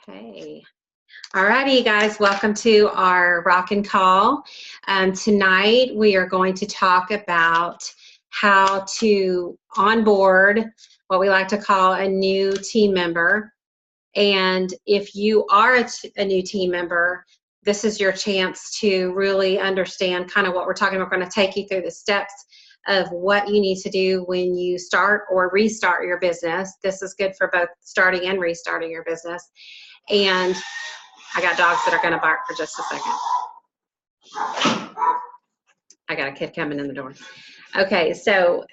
Okay. All righty, guys, welcome to our Rock and Call. Tonight we are going to talk about how to onboard what we like to call a new team member. And if you are a new team member, this is your chance to really understand kind of what we're talking about. We're going to take you through the steps of what you need to do when you start or restart your business. This is good for both starting and restarting your business. And I got dogs that are going to bark for just a second. I got a kid coming in the door. Okay, so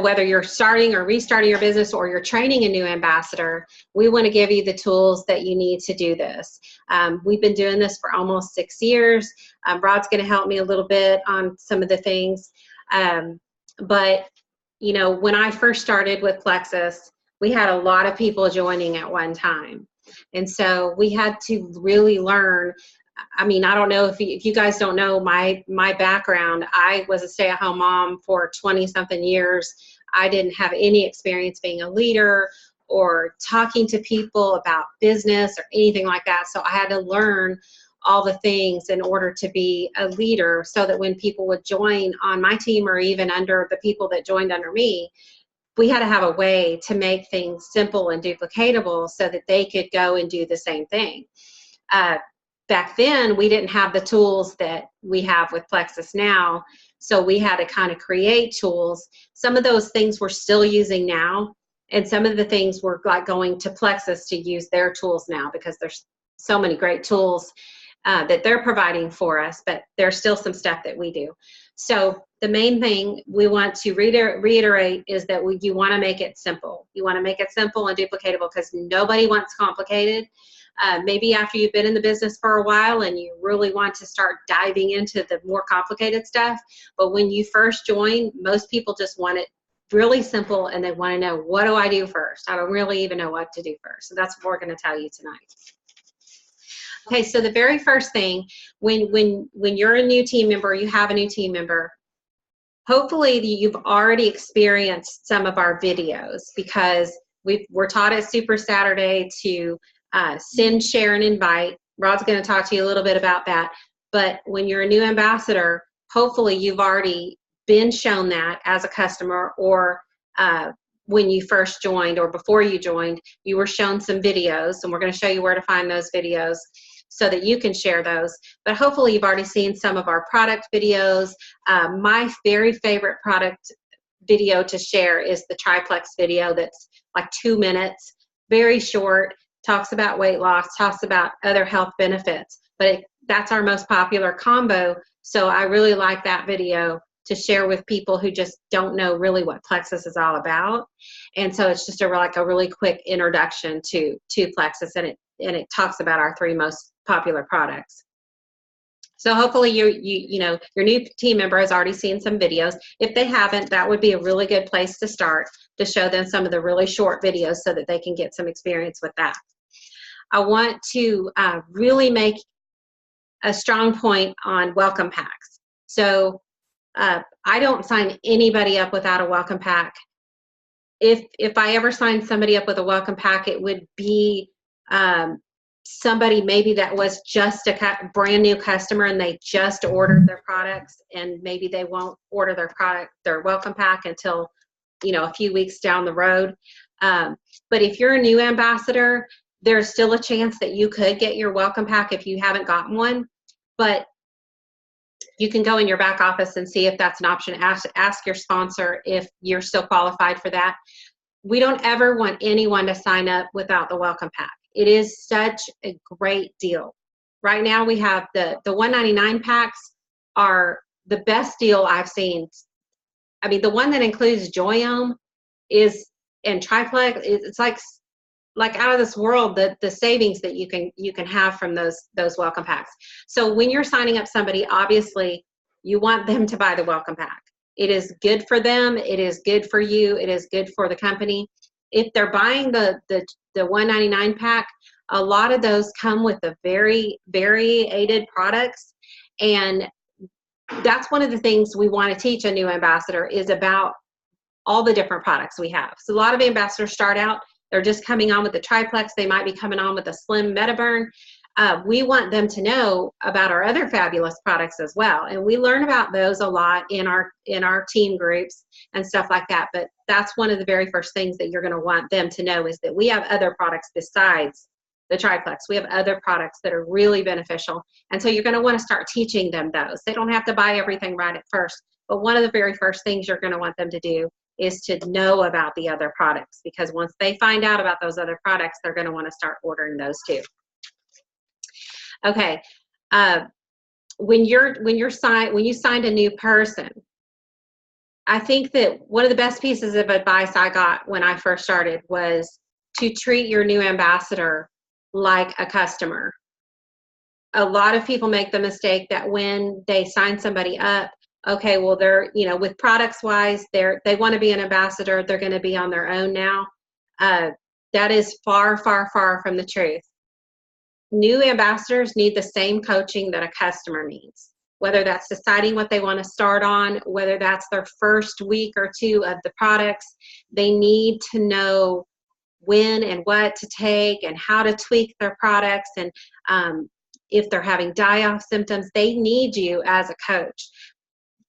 whether you're starting or restarting your business or you're training a new ambassador, we want to give you the tools that you need to do this. We've been doing this for almost 6 years. Rod's going to help me a little bit on some of the things. But, you know, when I first started with Plexus, we had a lot of people joining at one time. And so we had to really learn. I mean, I don't know if you guys don't know my background. I was a stay-at-home mom for 20-something years. I didn't have any experience being a leader or talking to people about business or anything like that. So I had to learn all the things in order to be a leader, so that when people would join on my team or even under the people that joined under me, we had to have a way to make things simple and duplicatable so that they could go and do the same thing. Back then, we didn't have the tools that we have with Plexus now, so we had to kind of create tools. Some of those things we're still using now, and some of the things we're like going to Plexus to use their tools now, because there's so many great tools that they're providing for us, but there's still some stuff that we do. So the main thing we want to reiterate is that you want to make it simple. You want to make it simple and duplicatable, because nobody wants complicated. Maybe after you've been in the business for a while and you really want to start diving into the more complicated stuff. But when you first join, most people just want it really simple, and they want to know, what do I do first? I don't really even know what to do first. So that's what we're going to tell you tonight. Okay, so the very first thing, when you're a new team member, you have a new team member, hopefully you've already experienced some of our videos, because we're taught at Super Saturday to send, share, and invite. Rod's going to talk to you a little bit about that. But when you're a new ambassador, hopefully you've already been shown that as a customer, or when you first joined or before you joined, you were shown some videos, and we're going to show you where to find those videos so that you can share those. But hopefully you've already seen some of our product videos. My very favorite product video to share is the triplex video that's like 2 minutes, very short, talks about weight loss, talks about other health benefits, but that's our most popular combo. So I really like that video to share with people who just don't know really what Plexus is all about. And so it's just a really quick introduction to Plexus, and it talks about our 3 most popular products. So hopefully your new team member has already seen some videos. If they haven't, that would be a really good place to start, to show them some of the really short videos so that they can get some experience with that. I want to really make a strong point on welcome packs. So I don't sign anybody up without a welcome pack. If I ever sign somebody up with a welcome pack, it would be somebody maybe that was just a brand new customer and they just ordered their products, and maybe they won't order their welcome pack until, you know, a few weeks down the road. But if you're a new ambassador, there's still a chance that you could get your welcome pack if you haven't gotten one. But you can go in your back office and see if that's an option. Ask your sponsor if you're still qualified for that. We don't ever want anyone to sign up without the welcome pack. It is such a great deal. Right now we have the $1.99 packs are the best deal I've seen. I mean, the one that includes Joyome and Triplex, it's like out of this world, the savings that you can have from those welcome packs. So when you're signing up somebody, obviously you want them to buy the welcome pack. It is good for them, it is good for you, it is good for the company. If they're buying the $1.99 pack, a lot of those come with the very variated products, and that's one of the things we want to teach a new ambassador is about all the different products we have. So a lot of ambassadors start out they're just coming on with the triplex, they might be coming on with a slim metaburn. We want them to know about our other fabulous products as well. And we learn about those a lot in our team groups and stuff like that. But that's one of the very first things that you're going to want them to know, is that we have other products besides the triplex. We have other products that are really beneficial. And so you're going to want to start teaching them those. They don't have to buy everything right at first. But one of the very first things you're going to want them to do is to know about the other products, because once they find out about those other products, they're going to want to start ordering those too. Okay, when you signed a new person, I think that one of the best pieces of advice I got when I first started was to treat your new ambassador like a customer. A lot of people make the mistake that when they sign somebody up, okay, well, they're, with products wise, they want to be an ambassador, they're going to be on their own now. That is far, far, far from the truth. New ambassadors need the same coaching that a customer needs, whether that's deciding what they want to start on, whether that's their first week or two of the products. They need to know when and what to take and how to tweak their products. And if they're having die-off symptoms, they need you as a coach.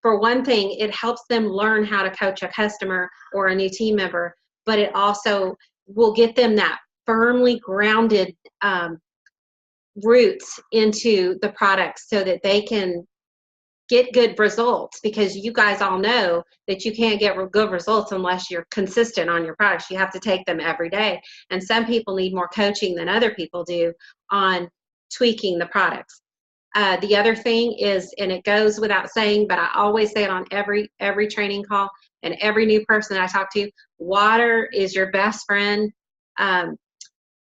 For one thing, it helps them learn how to coach a customer or a new team member, but it also will get them that firmly grounded roots into the products so that they can get good results, because you guys all know that you can't get good results unless you're consistent on your products. You have to take them every day. And some people need more coaching than other people do on tweaking the products. The other thing is, and it goes without saying, but I always say it on every training call and every new person that I talk to, water is your best friend.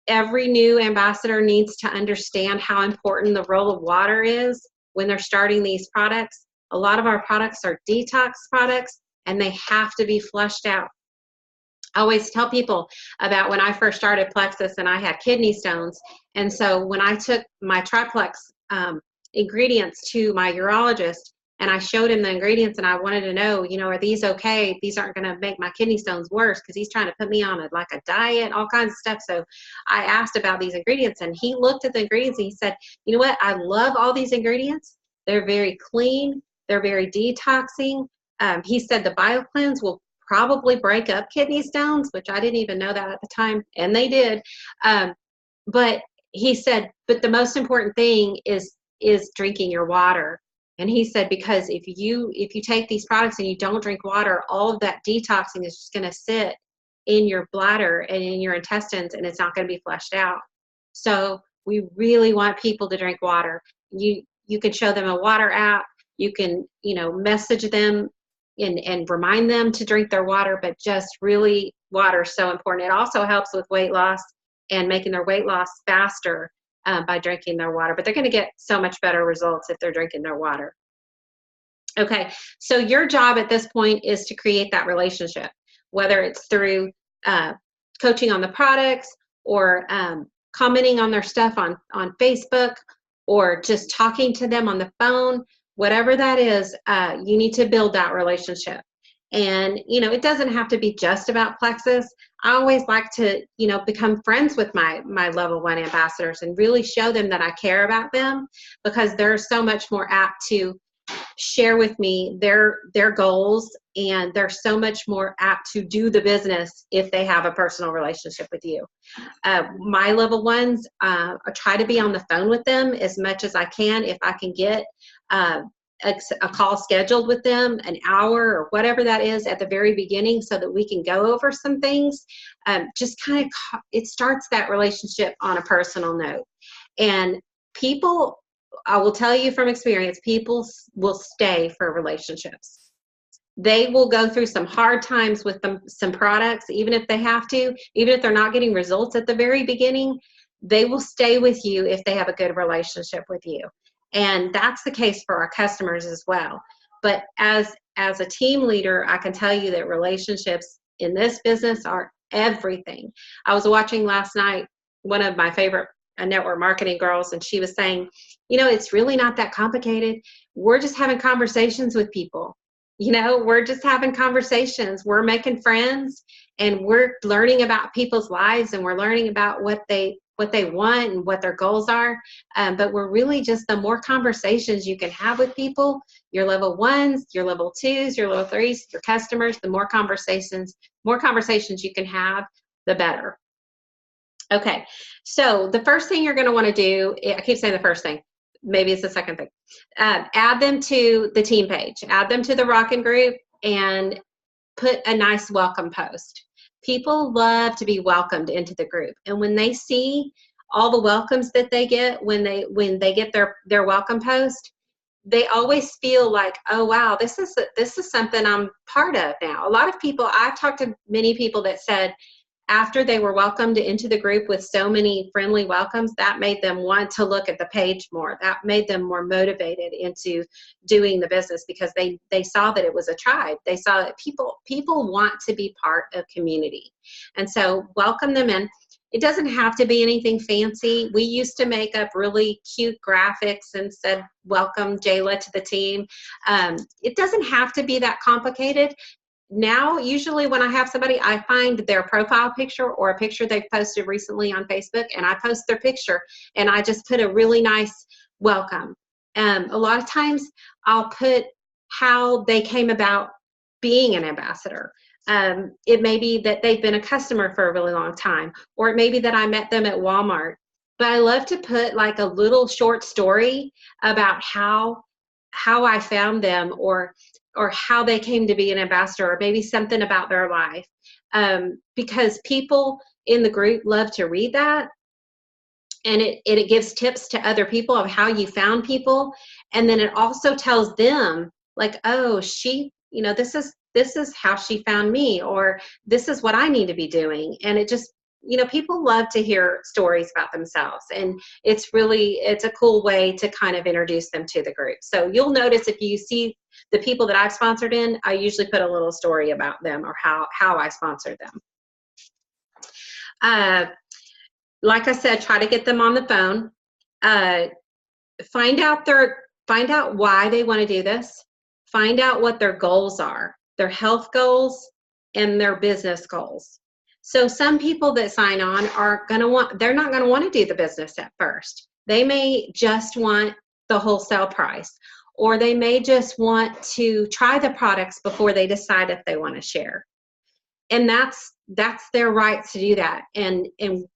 Every new ambassador needs to understand how important the role of water is when they're starting these products. A lot of our products are detox products, and they have to be flushed out. I always tell people about when I first started Plexus and I had kidney stones. And so when I took my triplex ingredients to my urologist and I showed him the ingredients and I wanted to know, are these okay? These aren't going to make my kidney stones worse, because he's trying to put me on a diet, all kinds of stuff. So I asked about these ingredients, and he looked at the ingredients and he said, you know what? I love all these ingredients. They're very clean. They're very detoxing. He said the BioCleanse will probably break up kidney stones, which I didn't even know that at the time, and they did. But he said, but the most important thing is drinking your water. And he said, because if you take these products and you don't drink water, all of that detoxing is just going to sit in your bladder and in your intestines, and it's not going to be flushed out. So we really want people to drink water. You can show them a water app. You can, message them and remind them to drink their water, but just really, water is so important. It also helps with weight loss and making their weight loss faster by drinking their water, but they're going to get so much better results if they're drinking their water. Okay, so your job at this point is to create that relationship, whether it's through coaching on the products or commenting on their stuff on Facebook, or just talking to them on the phone. Whatever that is, you need to build that relationship. And, it doesn't have to be just about Plexus. I always like to, become friends with my level 1 ambassadors and really show them that I care about them, because they're so much more apt to share with me their goals, and they're so much more apt to do the business if they have a personal relationship with you. My level 1s, I try to be on the phone with them as much as I can. If I can get a call scheduled with them, an hour or whatever that is at the very beginning, so that we can go over some things. Just kind of, it starts that relationship on a personal note. And people, I will tell you from experience, people will stay for relationships. They will go through some hard times with some products, even if they have to, even if they're not getting results at the very beginning. They will stay with you if they have a good relationship with you. And that's the case for our customers as well. But as a team leader, I can tell you that relationships in this business are everything. I was watching last night one of my favorite network marketing girls, and she was saying, it's really not that complicated. We're just having conversations with people. We're just having conversations. We're making friends, and we're learning about people's lives, and we're learning about what they want and what their goals are. But we're really just, the more conversations you can have with people, your level 1s, your level 2s, your level 3s, your customers, the more conversations you can have, the better. Okay, so the first thing you're going to want to do, I keep saying the first thing, maybe it's the second thing, add them to the team page, add them to the Rockin' group, and put a nice welcome post. People love to be welcomed into the group, and when they see all the welcomes that they get when they get their welcome post, they always feel like, oh wow, this is something I'm part of now. A lot of people, I've talked to many people that said after they were welcomed into the group with so many friendly welcomes, that made them want to look at the page more. That made them more motivated into doing the business, because they saw that it was a tribe. They saw that people want to be part of community. And so welcome them in. It doesn't have to be anything fancy. We used to make up really cute graphics and said, welcome Jayla to the team. It doesn't have to be that complicated. Now, usually when I have somebody, I find their profile picture or a picture they've posted recently on Facebook, and I post their picture, and I just put a really nice welcome. A lot of times I'll put how they came about being an ambassador. It may be that they've been a customer for a really long time, or it may be that I met them at Walmart. But I love to put like a little short story about how I found them, or how they came to be an ambassador, or maybe something about their life. Because people in the group love to read that, and it gives tips to other people of how you found people. And then it also tells them like, oh, she, this is how she found me, or this is what I need to be doing. And it just, people love to hear stories about themselves, and it's a cool way to kind of introduce them to the group. So you'll notice if you see the people that I've sponsored in, I usually put a little story about them, or how I sponsored them. Like I said, try to get them on the phone. Find out why they want to do this. Find out what their goals are, their health goals and their business goals. So some people that sign on they're not going to want to do the business at first. They may just want the wholesale price, or they may just want to try the products before they decide if they want to share. And that's their right to do that. And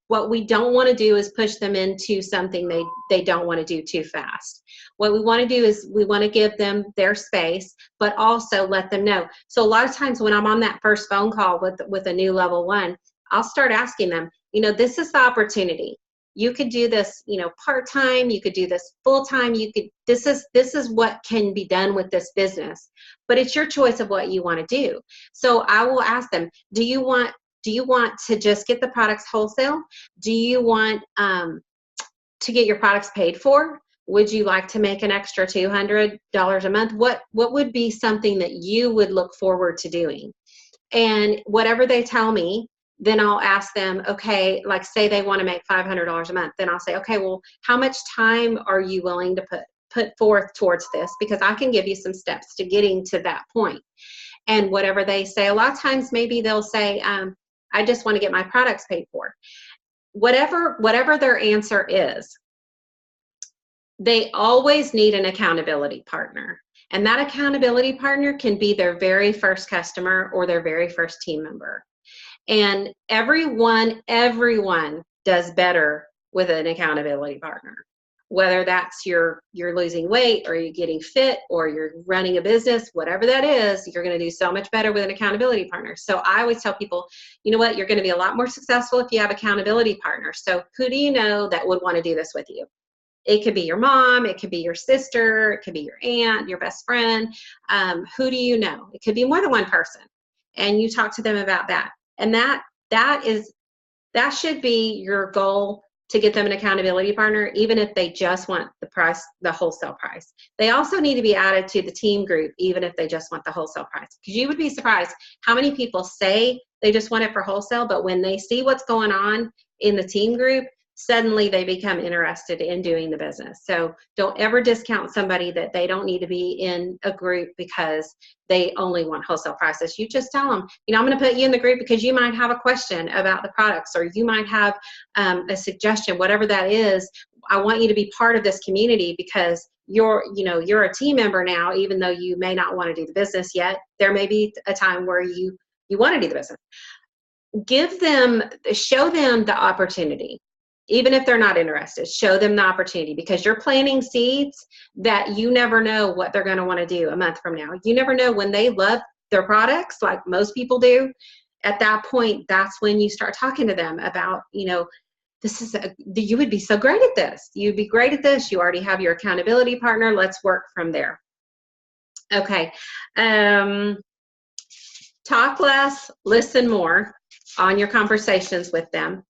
what we don't want to do is push them into something they don't want to do too fast. What we want to do is we want to give them their space, but also let them know. So a lot of times when I'm on that first phone call with a new level 1, I'll start asking them, this is the opportunity. You could do this, part-time, you could do this full-time, this is what can be done with this business, but it's your choice of what you want to do. So I will ask them, do you want to just get the products wholesale? Do you want to get your products paid for? Would you like to make an extra $200 a month? What would be something that you would look forward to doing? And whatever they tell me, then I'll ask them, okay, like say they want to make $500 a month. Then I'll say, okay, well, how much time are you willing to put forth towards this? Because I can give you some steps to getting to that point. And whatever they say, a lot of times maybe they'll say, I just want to get my products paid for. Whatever their answer is, they always need an accountability partner. And that accountability partner can be their very first customer or their very first team member. And everyone does better with an accountability partner. Whether that's you're losing weight, or you're getting fit, or you're running a business, whatever that is, you're going to do so much better with an accountability partner. So I always tell people, you know what, you're going to be a lot more successful if you have accountability partners. So who do you know that would want to do this with you? It could be your mom, it could be your sister, it could be your aunt, your best friend. Who do you know? It could be more than one person. And you talk to them about that. And that should be your goal, to get them an accountability partner, even if they just want the wholesale price. They also need to be added to the team group, even if they just want the wholesale price. Because you would be surprised how many people say they just want it for wholesale, but when they see what's going on in the team group, suddenly they become interested in doing the business. So don't ever discount somebody that they don't need to be in a group because they only want wholesale prices. You just tell them, you know, I'm going to put you in the group because you might have a question about the products, or you might have a suggestion, whatever that is. I want you to be part of this community because you're a team member now, even though you may not want to do the business yet. There may be a time where you want to do the business. Show them the opportunity. Even if they're not interested, show them the opportunity, because you're planting seeds that you never know what they're going to want to do a month from now. You never know when they love their products, like most people do. At that point, that's when you start talking to them about, you know, you would be so great at this. You'd be great at this. You already have your accountability partner. Let's work from there. Okay. Talk less, listen more on your conversations with them.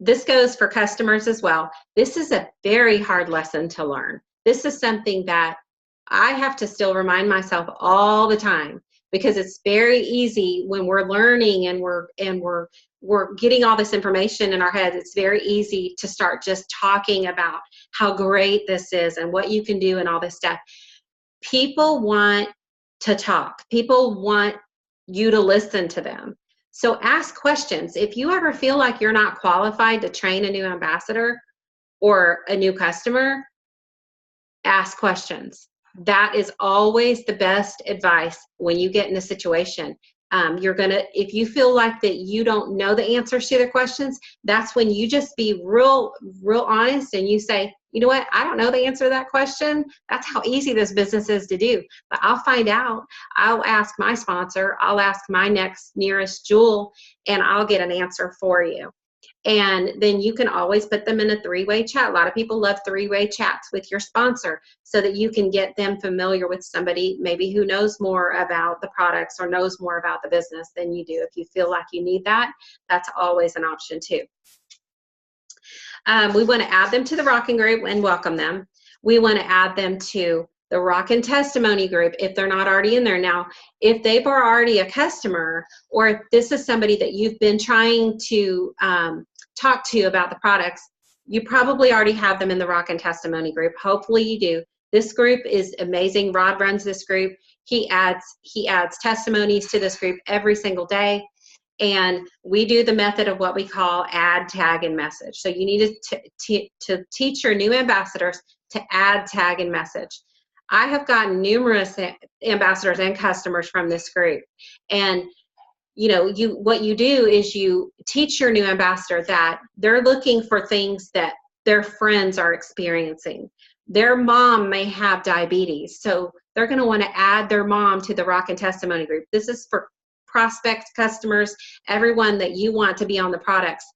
This goes for customers as well. This is a very hard lesson to learn. This is something that I have to still remind myself all the time, because it's very easy when we're learning and we're getting all this information in our heads. It's very easy to start just talking about how great this is and what you can do and all this stuff. People want to talk. People want you to listen to them. So ask questions. If you ever feel like you're not qualified to train a new ambassador or a new customer, ask questions. That is always the best advice when you get in a situation. If you feel like that you don't know the answers to their questions, that's when you just be real honest and you say, you know what, I don't know the answer to that question. That's how easy this business is to do. But I'll find out. I'll ask my sponsor. I'll ask my next nearest jewel, and I'll get an answer for you. And then you can always put them in a three-way chat. A lot of people love three-way chats with your sponsor so that you can get them familiar with somebody maybe who knows more about the products or knows more about the business than you do. If you feel like you need that, that's always an option too. We want to add them to the Rockin' group and welcome them. We want to add them to the Rockin' Testimony group if they're not already in there. Now, if they've already a customer, or if this is somebody that you've been trying to talk to about the products, you probably already have them in the Rockin' Testimony group. Hopefully you do. This group is amazing. Rod runs this group. He adds testimonies to this group every single day. And we do the method of what we call add, tag, and message. So you need to teach your new ambassadors to add, tag, and message. I have gotten numerous ambassadors and customers from this group. And what you do is you teach your new ambassador that they're looking for things that their friends are experiencing. Their mom may have diabetes, so they're going to want to add their mom to the Rockin' Testimony group. This is for prospects, customers, everyone that you want to be on the products.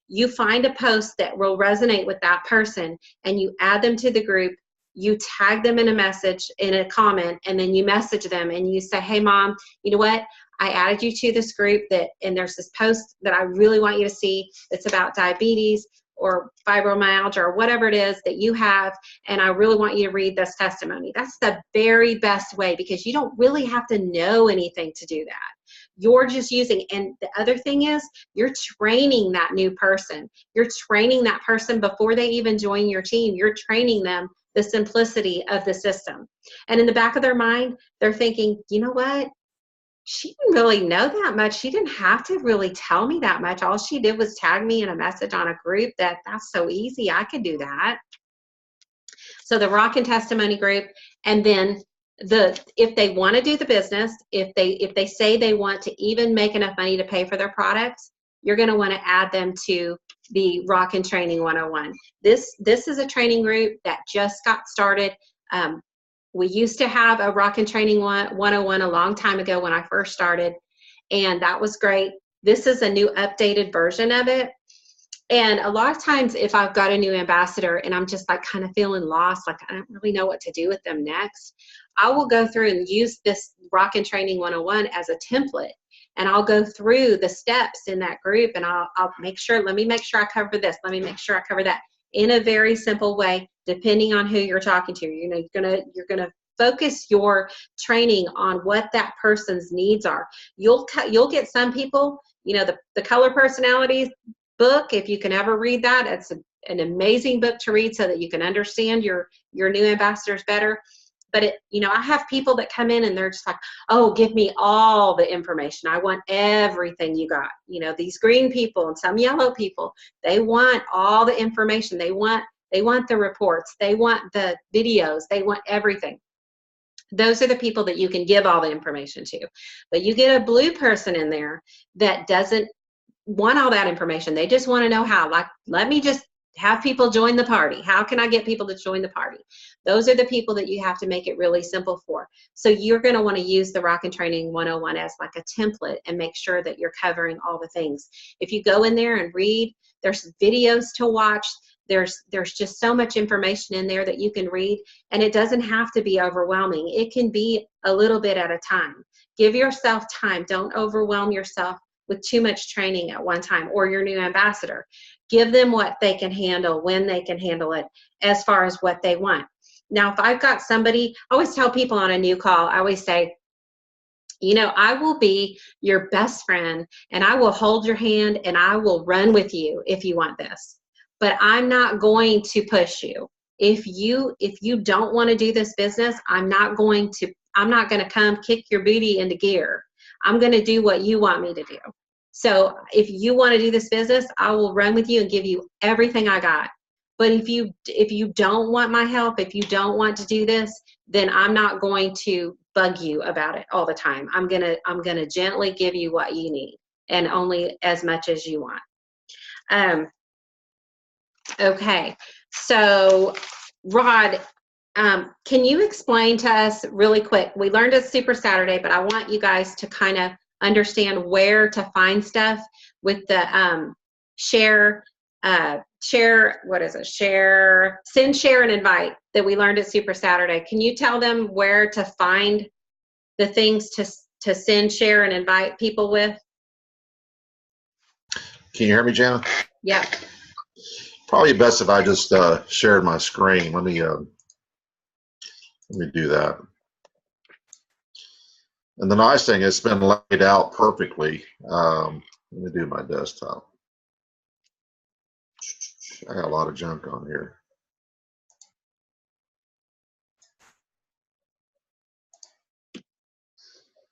You find a post that will resonate with that person, and you add them to the group. You tag them in a message, in a comment, and then you message them and you say, hey, Mom, you know what? I added you to this group and there's this post that I really want you to see. It's about diabetes or fibromyalgia or whatever it is that you have, and I really want you to read this testimony. That's the very best way, because you don't really have to know anything to do that. You're just using, and the other thing is, you're training that new person. You're training that person before they even join your team. You're training them the simplicity of the system. And in the back of their mind, they're thinking, you know what? She didn't really know that much. She didn't have to really tell me that much. All she did was tag me in a message on a group. That's so easy. I could do that. So the Rockin' Testimony group, and then if they want to do the business, if they say they want to even make enough money to pay for their products, you're going to want to add them to the Rockin' Training 101. This is a training group that just got started. We used to have a Rockin' Training 101 a long time ago when I first started, and that was great. This is a new updated version of it. And a lot of times if I've got a new ambassador and I'm just like kind of feeling lost, like I don't really know what to do with them next, I will go through and use this Rockin' Training 101 as a template. And I'll go through the steps in that group, and I'll make sure, let me make sure I cover this. Let me make sure I cover that in a very simple way, depending on who you're talking to. You're gonna focus your training on what that person's needs are. You'll get some people, the Color Personalities book, if you can ever read that, it's a an amazing book to read so that you can understand your new ambassadors better. But I have people that come in and they're just like, oh, give me all the information. I want everything you got. These green people and some yellow people, they want all the information. They want the reports. They want the videos. They want everything. Those are the people that you can give all the information to. But you get a blue person in there that doesn't want all that information. They just want to know how. Like, let me just have people join the party. How can I get people to join the party? Those are the people that you have to make it really simple for. So you're going to want to use the Rockin' Training 101 as like a template and make sure that you're covering all the things. If you go in there and read, there's videos to watch. There's just so much information in there that you can read, and it doesn't have to be overwhelming. It can be a little bit at a time. Give yourself time. Don't overwhelm yourself with too much training at one time, or your new ambassador. Give them what they can handle, when they can handle it, as far as what they want. Now, if I've got somebody, I always tell people on a new call, I always say, I will be your best friend, and I will hold your hand, and I will run with you if you want this. But I'm not going to push you. If you don't want to do this business, I'm not going to come kick your booty into gear. I'm going to do what you want me to do. So if you want to do this business, I will run with you and give you everything I got. But if you don't want my help, if you don't want to do this, then I'm not going to bug you about it all the time. I'm gonna gently give you what you need, and only as much as you want. Okay, so Rod, can you explain to us really quick? We learned it's Super Saturday, but I want you guys to kind of understand where to find stuff with the share, what is it? Send, share, and invite that we learned at Super Saturday. Can you tell them where to find the things to send, share, and invite people with? Can you hear me, Jana? Yeah. Probably best if I just shared my screen. Let me do that. And the nice thing is it's been laid out perfectly. Let me do my desktop. I got a lot of junk on here.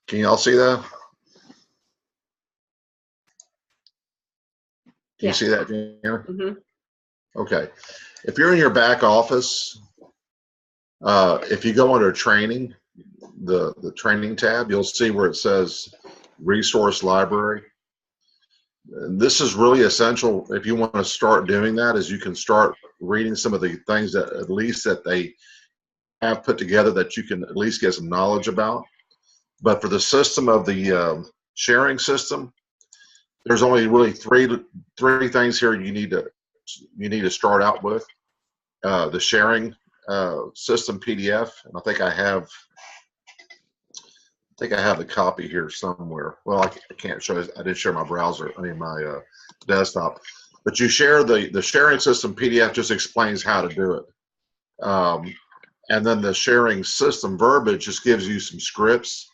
Can you all see that? Can you see that, Jana? Mm-hmm. Okay. If you're in your back office, if you go under training, the training tab, you'll see where it says resource library. And this is really essential if you want to start doing that, is you can start reading some of the things that at least that they have put together that you can at least get some knowledge about. But for the system of the sharing system, there's only really three things here you need to start out with. The sharing system PDF, and I think I have the copy here somewhere. Well, I can't show it. I didn't share my browser, my desktop. But you share the sharing system PDF just explains how to do it. And then the sharing system verbiage just gives you some scripts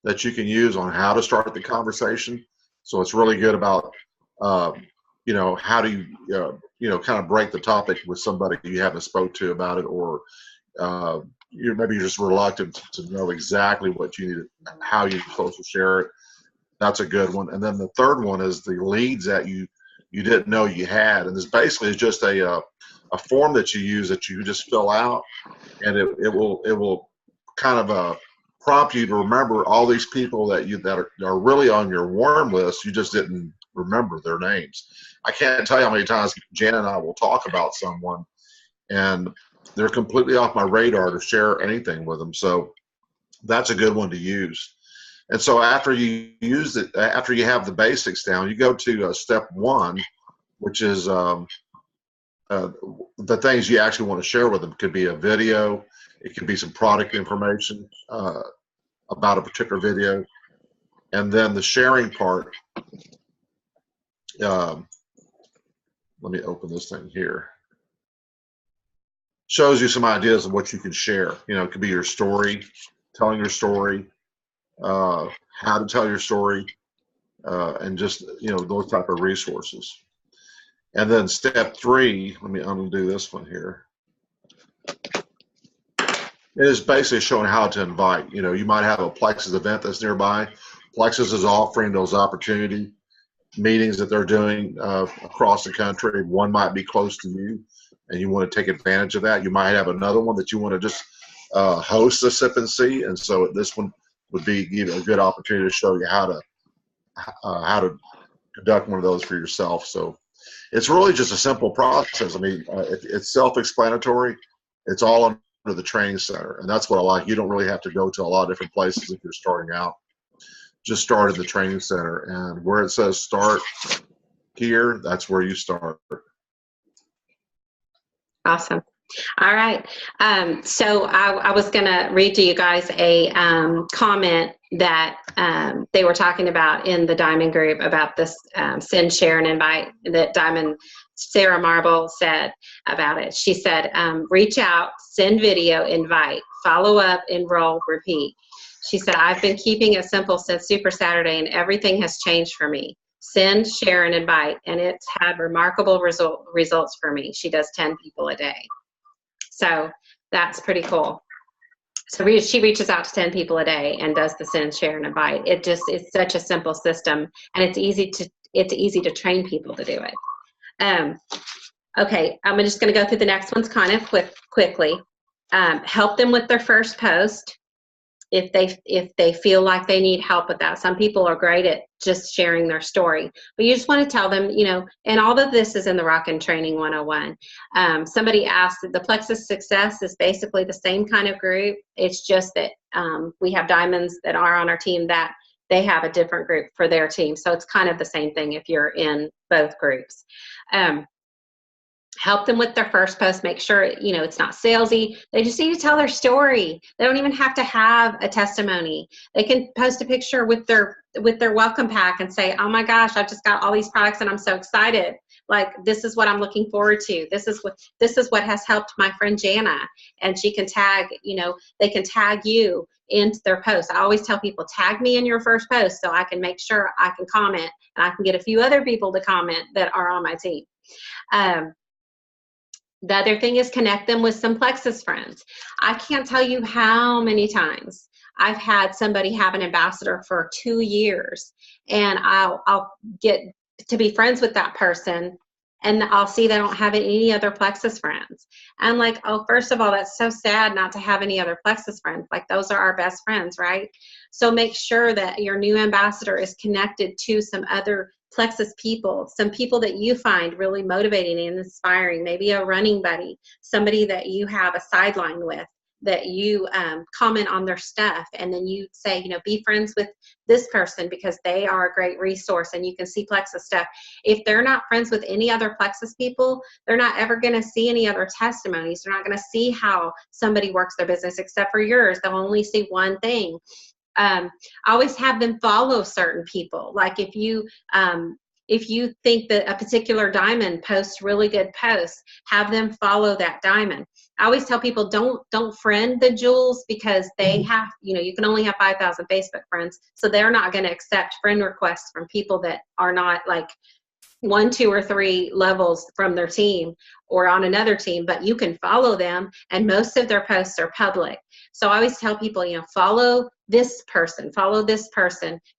that you can use on how to start the conversation. So it's really good about, how do you, kind of break the topic with somebody you haven't spoke to about it, or maybe you're just reluctant to know exactly what you need, how you're supposed to share it. That's a good one. And then the third one is the leads that you didn't know you had. And this basically is just a form that you use that you just fill out, and it will kind of prompt you to remember all these people that are really on your warm list. You just didn't remember their names. I can't tell you how many times Jana and I will talk about someone, and they're completely off my radar to share anything with them. So that's a good one to use. And so after you use it, after you have the basics down, you go to step one, which is the things you actually want to share with them. It could be a video, it could be some product information about a particular video, and then the sharing part. Let me open this thing here. Shows you some ideas of what you can share. It could be your story, telling your story, how to tell your story, and just those type of resources. And then step 3, let me undo this one here. It is basically showing how to invite. You know, you might have a Plexus event that's nearby. Plexus is offering those opportunity meetings that they're doing across the country. One might be close to you, and you want to take advantage of that. You might have another one that you want to just host a sip and see, and so this one would be a good opportunity to show you how to conduct one of those for yourself. So it's really just a simple process. I mean, it's self-explanatory. It's all under the training center, and that's what I like. You don't really have to go to a lot of different places if you're starting out. Just start at the training center, and where it says start here, that's where you start. Awesome. All right. So I was going to read to you guys a comment that they were talking about in the Diamond group about this send, share, and invite that Diamond Sarah Marble said about it. She said, reach out, send video, invite, follow up, enroll, repeat. She said, I've been keeping it simple since Super Saturday, and everything has changed for me. Send, share, and invite, and it's had remarkable results for me. She does 10 people a day. So that's pretty cool. So she reaches out to 10 people a day and does the send, share, and invite. It's such a simple system, and it's easy to train people to do it. Okay, I'm just going to go through the next ones kind of quickly. Help them with their first post if they feel like they need help with that. Some people are great at just sharing their story, but you just want to tell them, you know, and all of this is in the Rockin' Training 101. Somebody asked that the Plexus Success is basically the same kind of group. It's just that we have diamonds that are on our team that they have a different group for their team. So it's kind of the same thing if you're in both groups. Help them with their first post. Make sure, you know, it's not salesy. They just need to tell their story. They don't even have to have a testimony. They can post a picture with their welcome pack and say, oh my gosh, I just got all these products and I'm so excited. Like, this is what I'm looking forward to. This is what has helped my friend Jana. And she can tag, you know, they can tag you into their post. I always tell people, tag me in your first post so I can make sure I can comment and I can get a few other people to comment that are on my team. The other thing is connect them with some Plexus friends. I can't tell you how many times I've had somebody have an ambassador for 2 years, and I'll get to be friends with that person, and I'll see they don't have any other Plexus friends. I'm like, oh, first of all, that's so sad not to have any other Plexus friends. Like, those are our best friends, right? So make sure that your new ambassador is connected to some other Plexus people, some people that you find really motivating and inspiring, maybe a running buddy, somebody that you have a sideline with, that you comment on their stuff, and then you say, you know, be friends with this person because they are a great resource and you can see Plexus stuff. If they're not friends with any other Plexus people, they're not ever going to see any other testimonies. They're not going to see how somebody works their business except for yours. They'll only see one thing. I always have them follow certain people. Like if you think that a particular diamond posts really good posts, have them follow that diamond. I always tell people, don't friend the jewels because they have, you know, you can only have 5,000 Facebook friends, so they're not going to accept friend requests from people that are not like 1, 2, or 3 levels from their team or on another team, but you can follow them, and most of their posts are public. So I always tell people, you know, follow this person,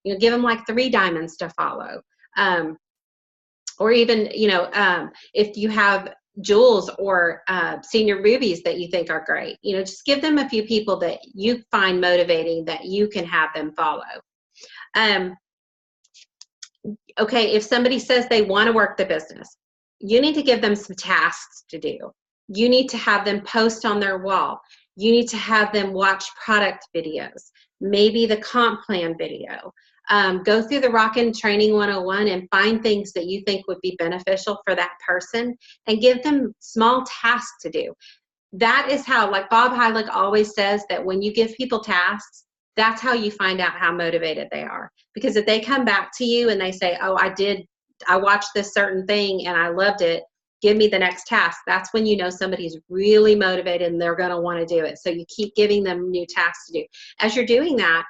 you know, give them like 3 diamonds to follow. Or even, you know, if you have jewels or senior rubies that you think are great, you know, just give them a few people that you find motivating that you can have them follow. Okay, if somebody says they want to work the business, you need to give them some tasks to do. You need to have them post on their wall. You need to have them watch product videos, maybe the comp plan video. Go through the Rockin' Training 101 and find things that you think would be beneficial for that person and give them small tasks to do. That is how, like Bob Heilig always says, that when you give people tasks, that's how you find out how motivated they are. Because if they come back to you and they say, oh, I watched this certain thing and I loved it, give me the next task, that's when you know somebody's really motivated and they're going to want to do it. So you keep giving them new tasks to do. As you're doing that,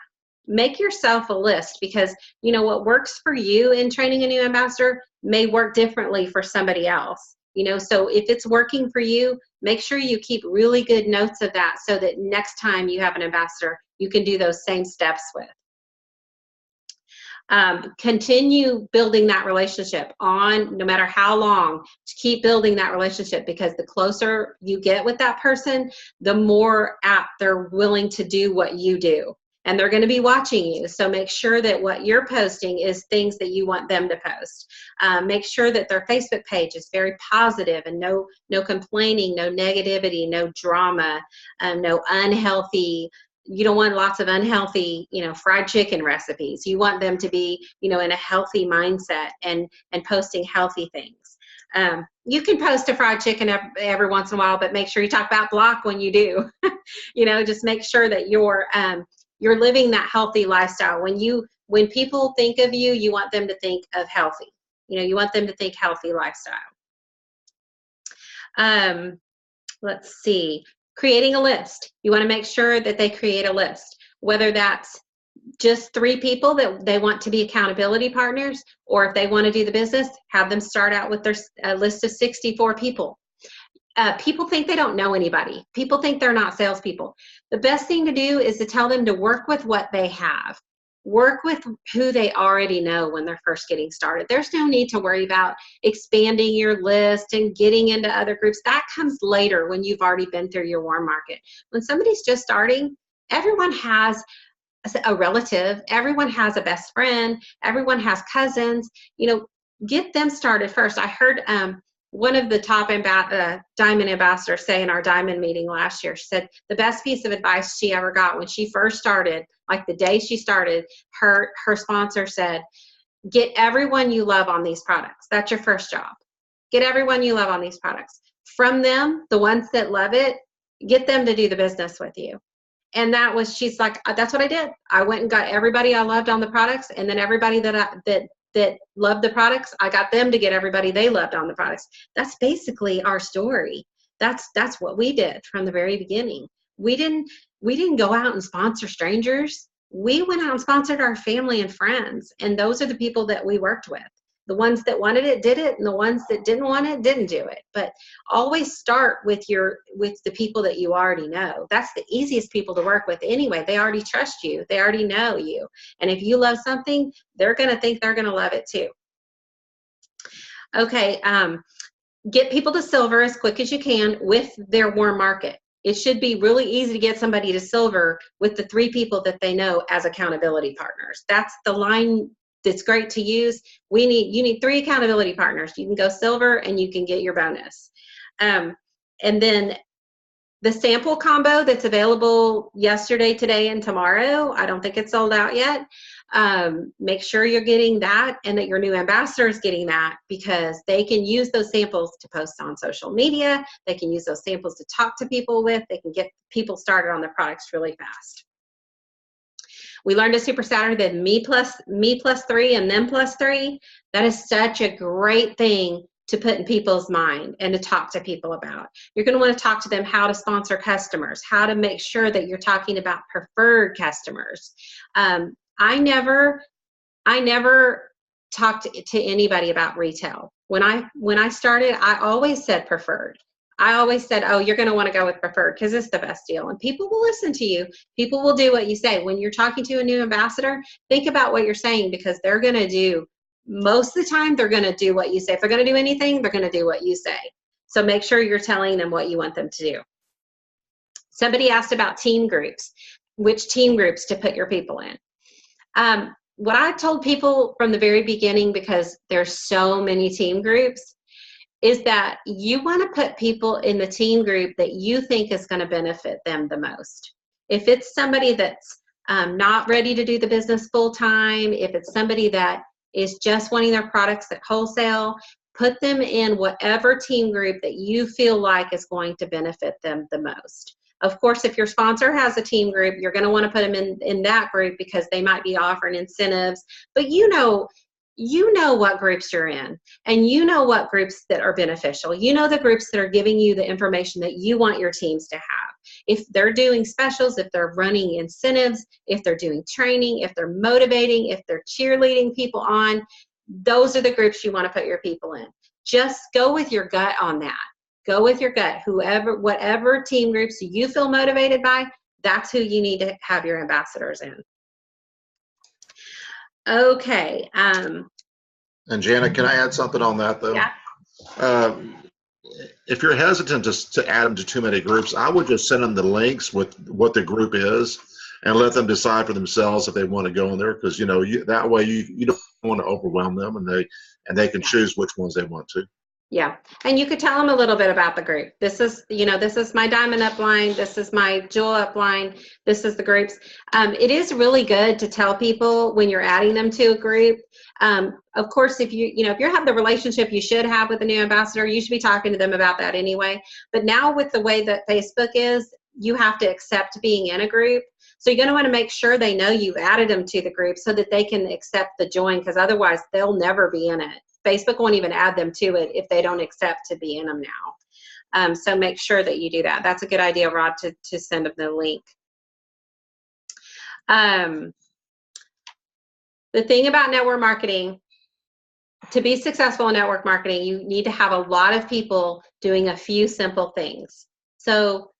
make yourself a list, because you know what works for you in training a new ambassador may work differently for somebody else. You know, so if it's working for you, make sure you keep really good notes of that so that next time you have an ambassador, you can do those same steps with. Continue building that relationship on, no matter how long, to keep building that relationship, because the closer you get with that person, the more apt they're willing to do what you do. And they're going to be watching you. So make sure that what you're posting is things that you want them to post. Make sure that their Facebook page is very positive and no complaining, no negativity, no drama, no unhealthy. You don't want lots of unhealthy, you know, fried chicken recipes. You want them to be, you know, in a healthy mindset and posting healthy things. You can post a fried chicken every once in a while, but make sure you talk about block when you do. You know, just make sure that you're living that healthy lifestyle. When people think of you, you want them to think of healthy. You know, you want them to think healthy lifestyle. Let's see. Creating a list. You want to make sure that they create a list, whether that's just 3 people that they want to be accountability partners, or if they want to do the business, have them start out with their list of 64 people. People think they don't know anybody. People think they're not salespeople. The best thing to do is to tell them to work with what they have. Work with who they already know when they're first getting started. There's no need to worry about expanding your list and getting into other groups. That comes later when you've already been through your warm market. When somebody's just starting, everyone has a relative, everyone has a best friend, everyone has cousins. You know, get them started first. I heard one of the top diamond ambassadors say in our diamond meeting last year, she said the best piece of advice she ever got when she first started, like the day she started, her sponsor said, get everyone you love on these products. That's your first job. Get everyone you love on these products. From them, the ones that love it, get them to do the business with you. And she's like, that's what I did. I went and got everybody I loved on the products, and then everybody that loved the products, I got them to get everybody they loved on the products. That's basically our story. That's what we did from the very beginning. We didn't go out and sponsor strangers. We went out and sponsored our family and friends, and those are the people that we worked with. The ones that wanted it did it, and the ones that didn't want it didn't do it. But always start with the people that you already know. That's the easiest people to work with anyway. They already trust you. They already know you. And if you love something, they're going to think they're going to love it too. Okay, get people to silver as quick as you can with their warm market. It should be really easy to get somebody to silver with the 3 people that they know as accountability partners. That's the line that's great to use. You need 3 accountability partners. You can go silver and you can get your bonus. And then the sample combo that's available yesterday, today, and tomorrow, I don't think it's sold out yet. Make sure you're getting that and that your new ambassador is getting that, because they can use those samples to post on social media. They can use those samples to talk to people with. They can get people started on their products really fast. We learned at Super Saturday that me plus 3 and them plus 3, that is such a great thing to put in people's mind and to talk to people about. You're going to want to talk to them how to sponsor customers, how to make sure that you're talking about preferred customers. I never talked to anybody about retail. When I started, I always said preferred. I always said, oh, you're going to want to go with preferred because it's the best deal. And people will listen to you. People will do what you say. When you're talking to a new ambassador, think about what you're saying, because they're going to do, most of the time, they're going to do what you say. If they're going to do anything, they're going to do what you say. So make sure you're telling them what you want them to do. Somebody asked about team groups, which team groups to put your people in. What I told people from the very beginning, because there's so many team groups, is that you want to put people in the team group that you think is going to benefit them the most. If it's somebody that's not ready to do the business full time, if it's somebody that is just wanting their products at wholesale, put them in whatever team group that you feel like is going to benefit them the most. Of course, if your sponsor has a team group, you're going to want to put them in that group because they might be offering incentives, but you know what groups you're in, and you know what groups that are beneficial. You know the groups that are giving you the information that you want your teams to have. If they're doing specials, if they're running incentives, if they're doing training, if they're motivating, if they're cheerleading people on, those are the groups you want to put your people in. Just go with your gut on that. Go with your gut. Whatever team groups you feel motivated by, that's who you need to have your ambassadors in. Okay. And Jana, can I add something on that though? Yeah. If you're hesitant to add them to too many groups, I would just send them the links with what the group is and let them decide for themselves if they want to go in there, because that way you don't want to overwhelm them, and they can choose which ones they want to. Yeah, and you could tell them a little bit about the group. This is my diamond upline. This is my jewel upline. This is the groups. It is really good to tell people when you're adding them to a group. Of course, if you have the relationship you should have with a new ambassador, you should be talking to them about that anyway. But now with the way that Facebook is, you have to accept being in a group. So you're going to want to make sure they know you've added them to the group so that they can accept the join, because otherwise they'll never be in it. Facebook won't even add them to it if they don't accept to be in them now. So make sure that you do that. That's a good idea, Rod, to send them the link. The thing about network marketing, to be successful in network marketing, you need to have a lot of people doing a few simple things. So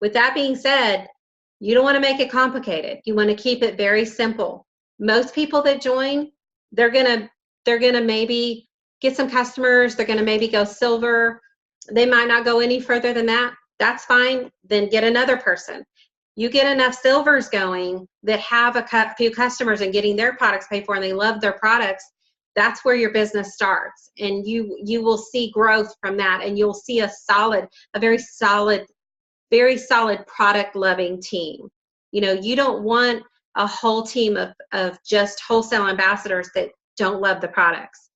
with that being said, you don't want to make it complicated. You want to keep it very simple. Most people that join, they're gonna maybe get some customers. They're gonna maybe go silver. They might not go any further than that. That's fine. Then get another person. You get enough silvers going that have a few customers and getting their products paid for, and they love their products. That's where your business starts, and you will see growth from that, and you'll see a very solid product loving team. You don't want a whole team of just wholesale ambassadors that don't love the products.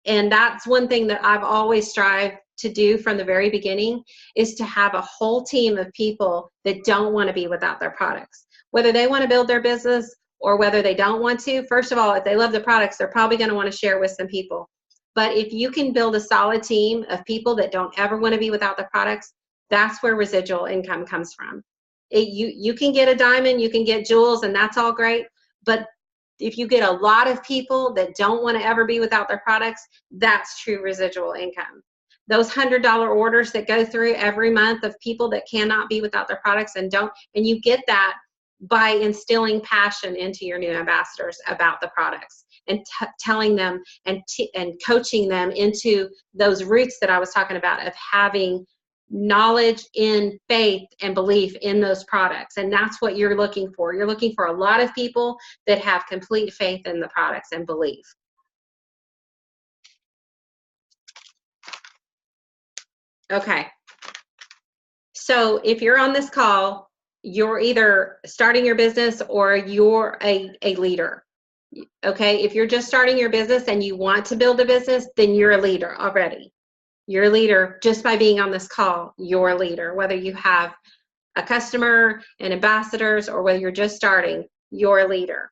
And that's one thing that I've always strived to do from the very beginning, is to have a whole team of people that don't want to be without their products. Whether they want to build their business or whether they don't want to, first of all, if they love the products, they're probably going to want to share with some people. But if you can build a solid team of people that don't ever want to be without the products, that's where residual income comes from. You can get a diamond, you can get jewels, and that's all great. But if you get a lot of people that don't want to ever be without their products, that's true residual income. Those $100 orders that go through every month of people that cannot be without their products and you get that by instilling passion into your new ambassadors about the products and telling them and coaching them into those roots that I was talking about of having knowledge in faith and belief in those products. And that's what you're looking for. You're looking for a lot of people that have complete faith in the products and belief. Okay. So if you're on this call, you're either starting your business or you're a leader. Okay. If you're just starting your business and you want to build a business, then you're a leader already. You're a leader just by being on this call. You're a leader, whether you have a customer and ambassadors or whether you're just starting, you're a leader.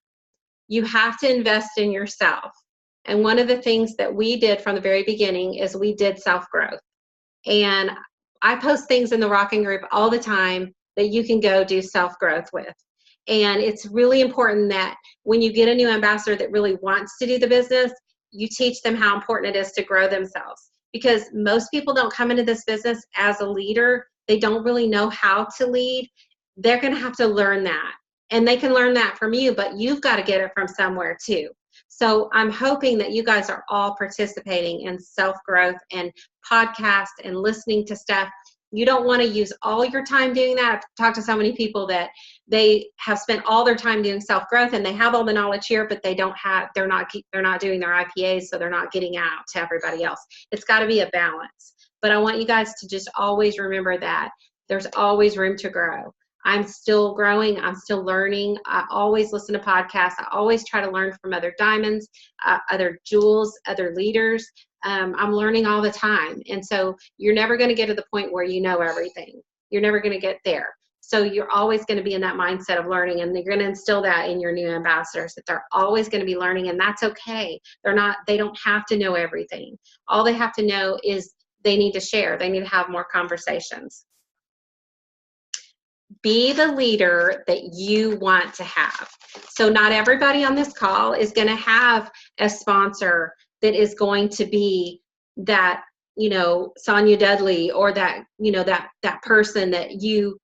You have to invest in yourself. And one of the things that we did from the very beginning is we did self-growth. And I post things in the Rocking Group all the time that you can go do self-growth with. And it's really important that when you get a new ambassador that really wants to do the business, you teach them how important it is to grow themselves. Because most people don't come into this business as a leader. They don't really know how to lead. They're going to have to learn that. And they can learn that from you, but you've got to get it from somewhere too. So I'm hoping that you guys are all participating in self-growth and podcast and listening to stuff. You don't want to use all your time doing that. I've talked to so many people that they have spent all their time doing self-growth and they have all the knowledge here, but they're not doing their IPAs, so they're not getting out to everybody else. It's got to be a balance. But I want you guys to just always remember that there's always room to grow. I'm still growing. I'm still learning. I always listen to podcasts. I always try to learn from other diamonds, other jewels, other leaders. I'm learning all the time. And so you're never going to get to the point where you know everything. You're never going to get there. So you're always going to be in that mindset of learning, and you're going to instill that in your new ambassadors, that they're always going to be learning, and that's okay. They don't have to know everything. All they have to know is they need to share. They need to have more conversations. be the leader that you want to have. So not everybody on this call is going to have a sponsor that is going to be that, Sonia Dudley, or that, that person that you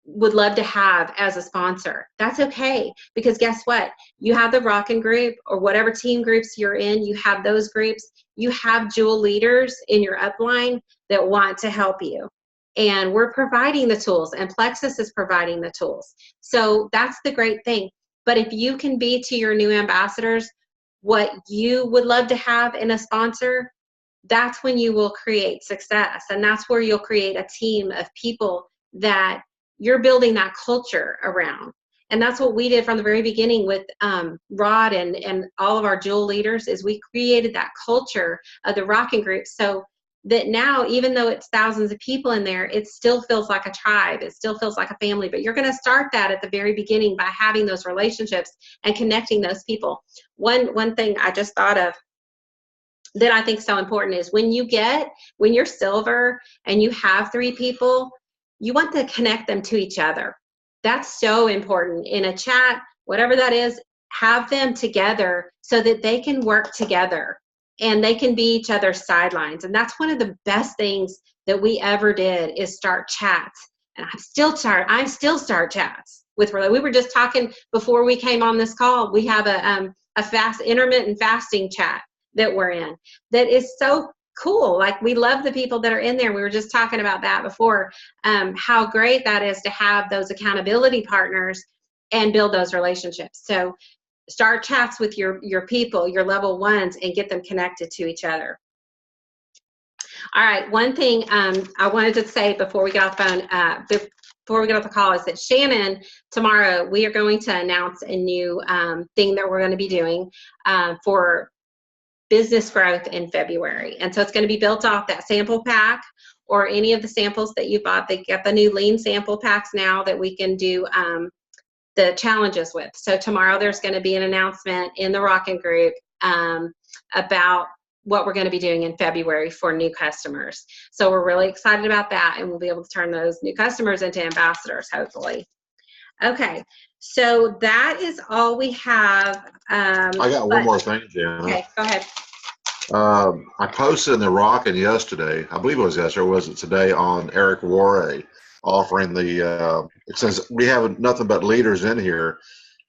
would love to have as a sponsor. That's okay, because guess what? You have the Rockin' group, or whatever team groups you're in, you have those groups. You have jewel leaders in your upline that want to help you. And we're providing the tools, and Plexus is providing the tools. So that's the great thing. But if you can be to your new ambassadors what you would love to have in a sponsor, that's when you will create success. And that's where you'll create a team of people that you're building that culture around. And that's what we did from the very beginning with Rod and all of our jewel leaders, is we created that culture of the Rockin' group, so that now, even though it's thousands of people in there, it still feels like a tribe. It still feels like a family. But you're going to start that at the very beginning by having those relationships and connecting those people. One thing I just thought of that I think is so important is when you're silver and you have 3 people, you want to connect them to each other. That's so important. In a chat, whatever that is, have them together so that they can work together and they can be each other's sidelines. And that's one of the best things that we ever did, is start chats. And I still start chats with Rilla. We were just talking before we came on this call. We have a intermittent fasting chat that we're in that is so cool. Like, we love the people that are in there. We were just talking about that before, how great that is to have those accountability partners and build those relationships. So start chats with your people, your level ones, and get them connected to each other. All right, one thing I wanted to say before we get off the phone, before we get off the call, is that Shannon, tomorrow, we are going to announce a new thing that we're going to be doing for business growth in February. And so it's going to be built off that sample pack, or any of the samples that you bought. They get the new lean sample packs now that we can do the challenges with. So tomorrow there's going to be an announcement in the Rockin' group about what we're going to be doing in February for new customers. So we're really excited about that, and we'll be able to turn those new customers into ambassadors, hopefully. Okay, so that is all we have. I got one more thing, Jana. Okay, go ahead. I posted in the Rockin' yesterday, I believe it was yesterday, or was it today, on Eric Warray, offering the, it says we have nothing but leaders in here.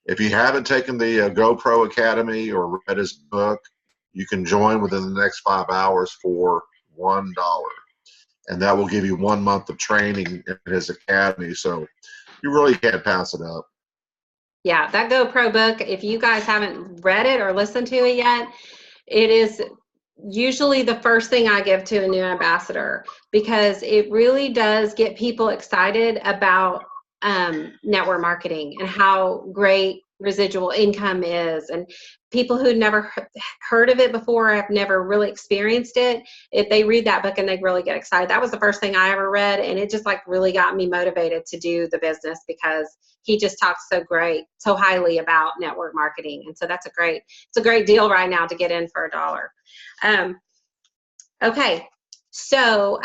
If you haven't taken the GoPro Academy or read his book, you can join within the next 5 hours for $1. And that will give you 1 month of training in his academy. So you really can't pass it up. Yeah, that GoPro book, if you guys haven't read it or listened to it yet, it is usually the first thing I give to a new ambassador, because it really does get people excited about network marketing and how great residual income is. And people who never heard of it before, have never really experienced it, if they read that book and they really get excited. That was the first thing I ever read, and it just really got me motivated to do the business, because he just talks so highly about network marketing. And so it's a great deal right now to get in for $1. Okay, so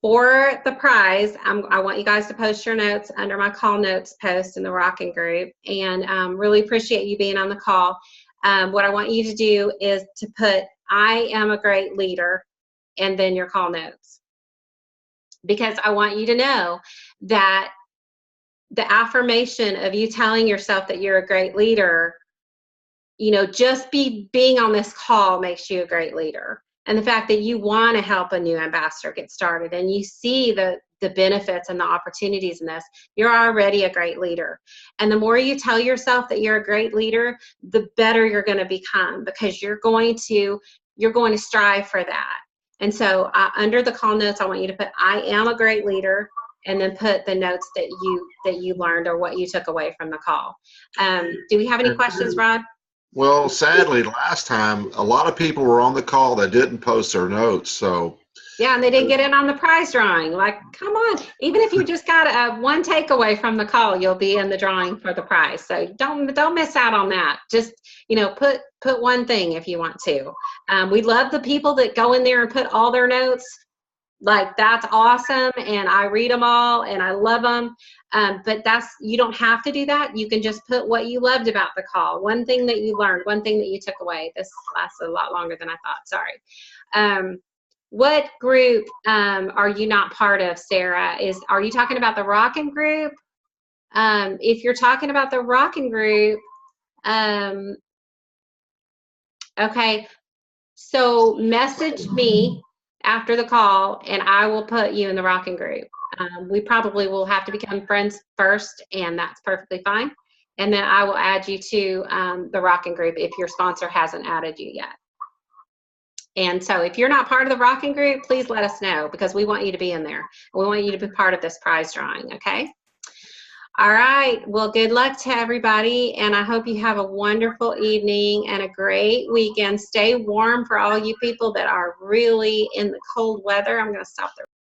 for the prize, I want you guys to post your notes under my call notes post in the Rockin' group, and really appreciate you being on the call. What I want you to do is to put, I am a great leader, and then your call notes, because I want you to know that the affirmation of you telling yourself that you're a great leader, just being on this call makes you a great leader. And the fact that you want to help a new ambassador get started, and you see the benefits and the opportunities in this, you're already a great leader. And the more you tell yourself that you're a great leader, the better you're going to become, because you're going to strive for that. And so under the call notes, I want you to put, I am a great leader, and then put the notes that you learned or what you took away from the call. Do we have any questions, Rod? Well, sadly, last time, a lot of people were on the call that didn't post their notes. So yeah, and they didn't get in on the prize drawing. Like, come on. Even if you just got one takeaway from the call, you'll be in the drawing for the prize. So don't miss out on that. Just, put one thing if you want to. We love the people that go in there and put all their notes. Like, that's awesome, and I read them all, and I love them. But you don't have to do that. You can just put what you loved about the call, one thing that you learned, one thing that you took away. This lasted a lot longer than I thought. Sorry. What group are you not part of, Sarah? Are you talking about the Rockin' group? If you're talking about the Rockin' group, okay, so message me after the call, and I will put you in the Rockin' group. We probably will have to become friends first, and that's perfectly fine. And then I will add you to the Rockin' group if your sponsor hasn't added you yet. And so if you're not part of the Rockin' group, please let us know, because we want you to be in there. We want you to be part of this prize drawing, okay? All right, well, good luck to everybody, and I hope you have a wonderful evening and a great weekend. Stay warm for all you people that are really in the cold weather. I'm going to stop there.